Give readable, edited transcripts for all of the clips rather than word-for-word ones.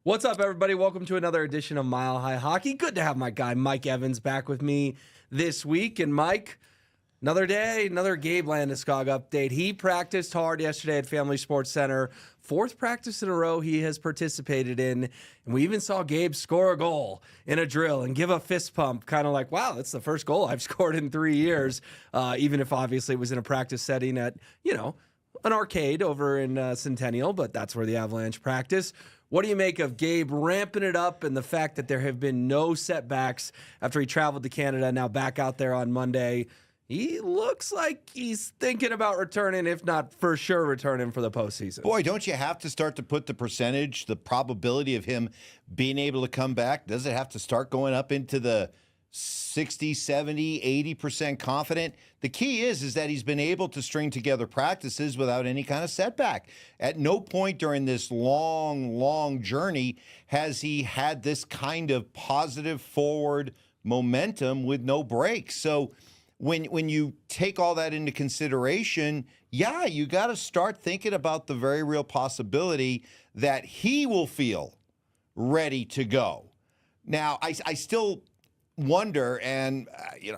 What's up, everybody? Welcome to another edition of Mile High Hockey. Good to have my guy Mike Evans back with me this week. And Mike, another day, another Gabe Landeskog update. He practiced hard yesterday at Family Sports Center. Fourth practice in a row he has participated in. And we even saw Gabe score a goal in a drill and give a fist pump, kind of like, wow, that's the first goal I've scored in 3 years. Even if obviously it was in a practice setting at, an arcade over in Centennial, but that's where the Avalanche practice. What do you make of Gabe ramping it up and the fact that there have been no setbacks after he traveled to Canada, now back out there on Monday? He looks like he's thinking about returning, if not for sure returning for the postseason. Boy, don't you have to start to put the percentage, the probability of him being able to come back? Does it have to start going up into the 60, 70, 80% confident? The key is that he's been able to string together practices without any kind of setback. At no point during this long journey has he had this kind of positive forward momentum with no breaks. So when you take all that into consideration, yeah, you got to start thinking about the very real possibility that he will feel ready to go. Now, I still wonder, and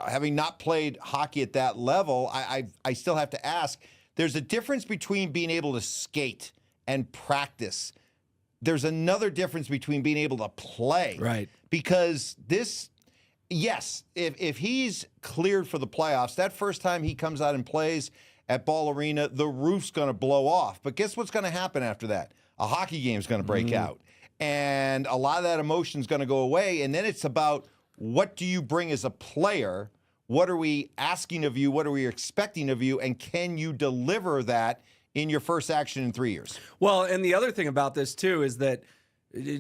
having not played hockey at that level, I still have to ask, there's a difference between being able to skate and practice. There's another difference between being able to play. Right. Because this, yes, if he's cleared for the playoffs, that first time he comes out and plays at Ball Arena, the roof's going to blow off. But guess what's going to happen after that? A hockey game's going to break out. And a lot of that emotion's going to go away. And then it's about, what do you bring as a player? What are we asking of you? What are we expecting of you? And can you deliver that in your first action in 3 years? Well, and the other thing about this, too, is that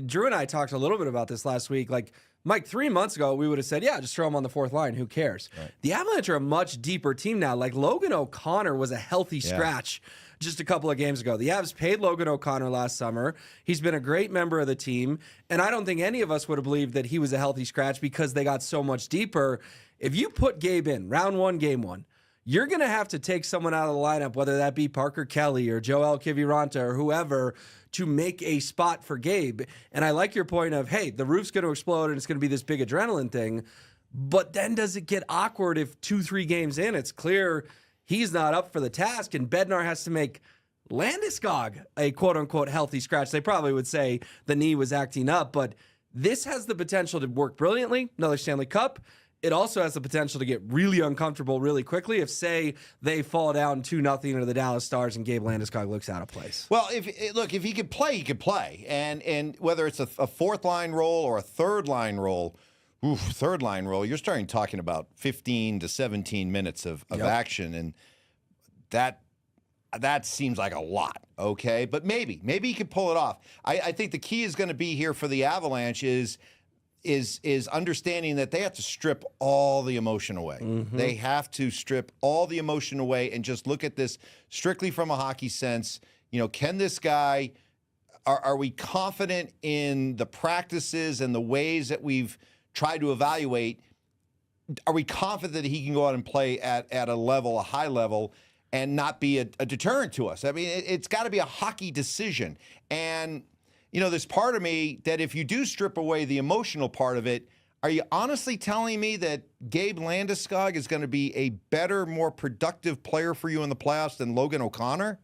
Drew and I talked a little bit about this last week. Like, Mike, 3 months ago, we would have said, yeah, just throw him on the fourth line. Who cares? Right. The Avalanche are a much deeper team now. Like, Logan O'Connor was a healthy scratch just a couple of games ago. The Avs paid Logan O'Connor last summer. He's been a great member of the team, and I don't think any of us would have believed that he was a healthy scratch because they got so much deeper. If you put Gabe in round one, game one, you're going to have to take someone out of the lineup, whether that be Parker Kelly or Joel Kiviranta or whoever, to make a spot for Gabe. And I like your point of, hey, the roof's going to explode and it's going to be this big adrenaline thing. But then does it get awkward if 2-3 games in, it's clear he's not up for the task and Bednar has to make Landeskog a quote-unquote healthy scratch? They probably would say the knee was acting up, but this has the potential to work brilliantly. Another Stanley Cup. It also has the potential to get really uncomfortable really quickly if, say, they fall down 2-0 into the Dallas Stars and Gabe Landeskog looks out of place. Well, if he could play, he could play. And whether it's a fourth-line role or a third-line role, third-line role, you're talking about 15 to 17 minutes of action, and that seems like a lot, okay? But maybe he could pull it off. I think the key is going to be here for the Avalanche is understanding that they have to strip all the emotion away. They have to strip all the emotion away and just look at this strictly from a hockey sense. Can this guy, are we confident in the practices and the ways that we've tried to evaluate? Are we confident that he can go out and play at a high level, and not be a deterrent to us? I mean, it's got to be a hockey decision. And there's part of me that if you do strip away the emotional part of it, are you honestly telling me that Gabe Landeskog is going to be a better, more productive player for you in the playoffs than Logan O'Connor?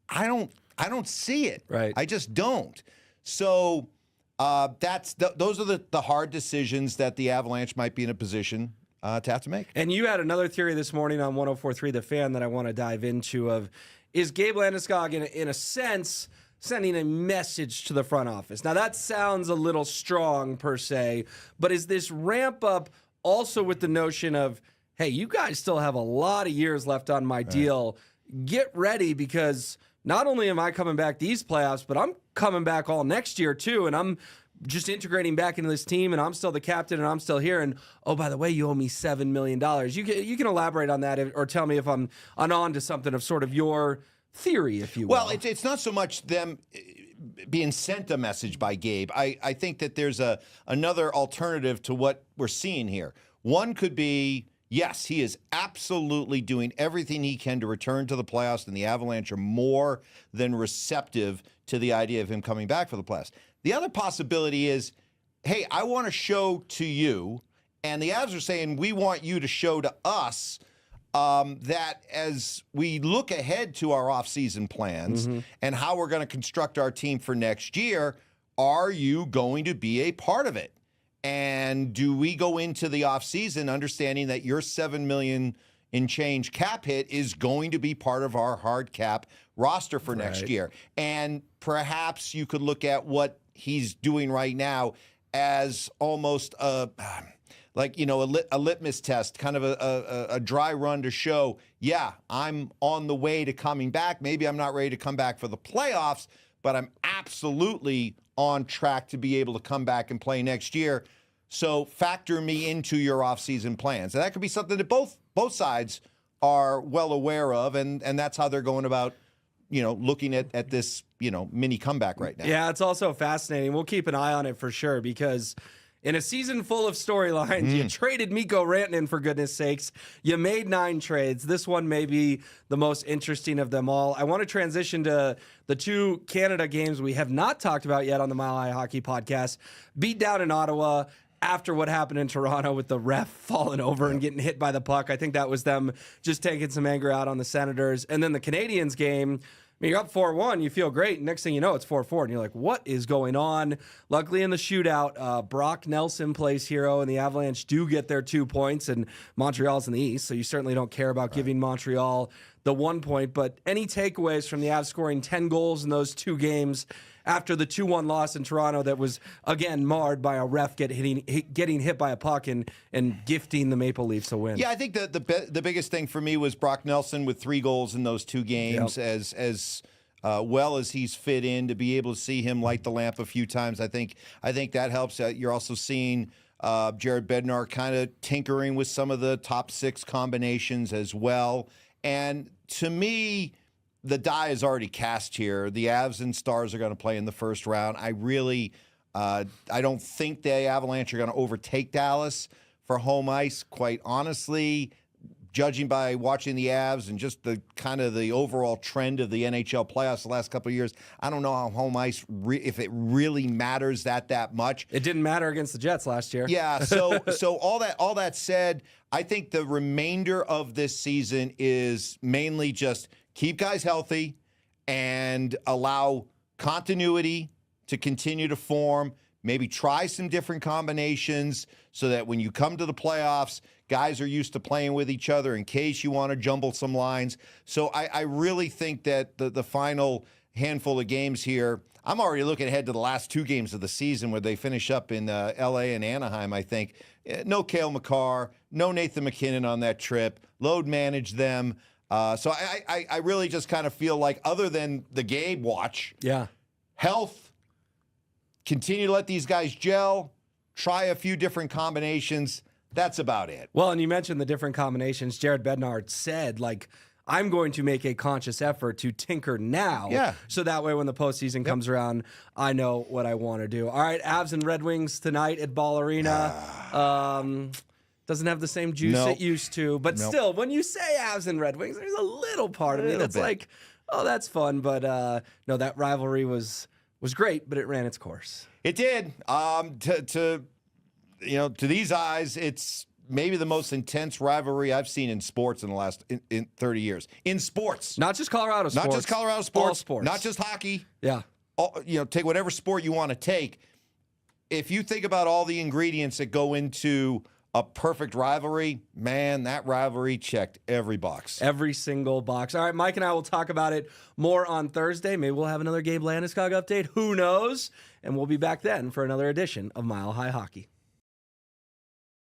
I don't see it. Right. I just don't. So those are the hard decisions that the Avalanche might be in a position to have to make. And you had another theory this morning on 104.3 The Fan that I want to dive into of, is Gabe Landeskog in a sense sending a message to the front office? Now, that sounds a little strong per se, but is this ramp up also with the notion of, hey, you guys still have a lot of years left on my deal. Get ready, because not only am I coming back these playoffs, but I'm coming back all next year too, and I'm just integrating back into this team, and I'm still the captain, and I'm still here. And, oh, by the way, you owe me $7 million. You can elaborate on that or tell me if I'm on to something of sort of your theory, if you will. Well, it's not so much them being sent a message by Gabe. I think that there's another alternative to what we're seeing here. One could be, yes, he is absolutely doing everything he can to return to the playoffs, and the Avalanche are more than receptive to the idea of him coming back for the playoffs. The other possibility is, hey, I want to show to you, and the Avs are saying, we want you to show to us that as we look ahead to our offseason plans and how we're going to construct our team for next year, are you going to be a part of it? And do we go into the offseason understanding that your $7 million in change cap hit is going to be part of our hard cap roster for next year? And perhaps you could look at what he's doing right now as almost a litmus test, kind of a dry run to show, yeah, I'm on the way to coming back. Maybe I'm not ready to come back for the playoffs, but I'm absolutely on track to be able to come back and play next year. So factor me into your offseason plans. And that could be something that both sides are well aware of, and that's how they're going about, looking at this, mini comeback right now. Yeah, it's also fascinating. We'll keep an eye on it for sure, because in a season full of storylines, you traded Mikko Rantanen, for goodness sakes. You made 9 trades. This one may be the most interesting of them all. I want to transition to the 2 Canada games we have not talked about yet on the Mile High Hockey podcast. Beat down in Ottawa after what happened in Toronto with the ref falling over and getting hit by the puck. I think that was them just taking some anger out on the Senators. And then the Canadiens game, you're up 4-1, you feel great. Next thing you know, it's 4-4, and you're like, what is going on? Luckily, in the shootout, Brock Nelson plays hero, and the Avalanche do get their 2 points, and Montreal's in the East, so you certainly don't care about giving Montreal the 1 point. But any takeaways from the Avs scoring 10 goals in those 2 games after the 2-1 loss in Toronto that was, again, marred by a ref getting hit by a puck and gifting the Maple Leafs a win? Yeah, I think the biggest thing for me was Brock Nelson with 3 goals in those 2 games. As well as he's fit in, to be able to see him light the lamp a few times. I think that helps. You're also seeing Jared Bednar kind of tinkering with some of the top 6 combinations as well. And to me, the die is already cast here. The Avs and Stars are going to play in the first round. I don't think the Avalanche are going to overtake Dallas for home ice. Quite honestly, judging by watching the Avs and just the kind of the overall trend of the NHL playoffs the last couple of years, I don't know how home ice, if it really matters that much. It didn't matter against the Jets last year. Yeah, so all that said, I think the remainder of this season is mainly just keep guys healthy and allow continuity to continue to form. Maybe try some different combinations so that when you come to the playoffs, guys are used to playing with each other in case you want to jumble some lines. So I really think that the final handful of games here, I'm already looking ahead to the last 2 games of the season where they finish up in L.A. and Anaheim, I think. No Cale Makar, no Nathan McKinnon on that trip. Load manage them. So I really just kind of feel like, other than the Gabe watch, health, continue to let these guys gel, try a few different combinations. That's about it. Well, and you mentioned the different combinations. Jared Bednar said, I'm going to make a conscious effort to tinker now. So that way when the postseason comes around, I know what I want to do. All right, Avs and Red Wings tonight at Ball Arena. Doesn't have the same juice it used to. But still, when you say Avs and Red Wings, there's a little part of me that's like, oh, that's fun. But no, that rivalry was great, but it ran its course. It did. To these eyes, it's maybe the most intense rivalry I've seen in sports in the last in 30 years. In sports. Not just Colorado sports. Not just Colorado sports. All sports. Not just hockey. Yeah. Take whatever sport you want to take. If you think about all the ingredients that go into a perfect rivalry, man, that rivalry checked every box. Every single box. All right, Mike and I will talk about it more on Thursday. Maybe we'll have another Gabe Landeskog update. Who knows? And we'll be back then for another edition of Mile High Hockey.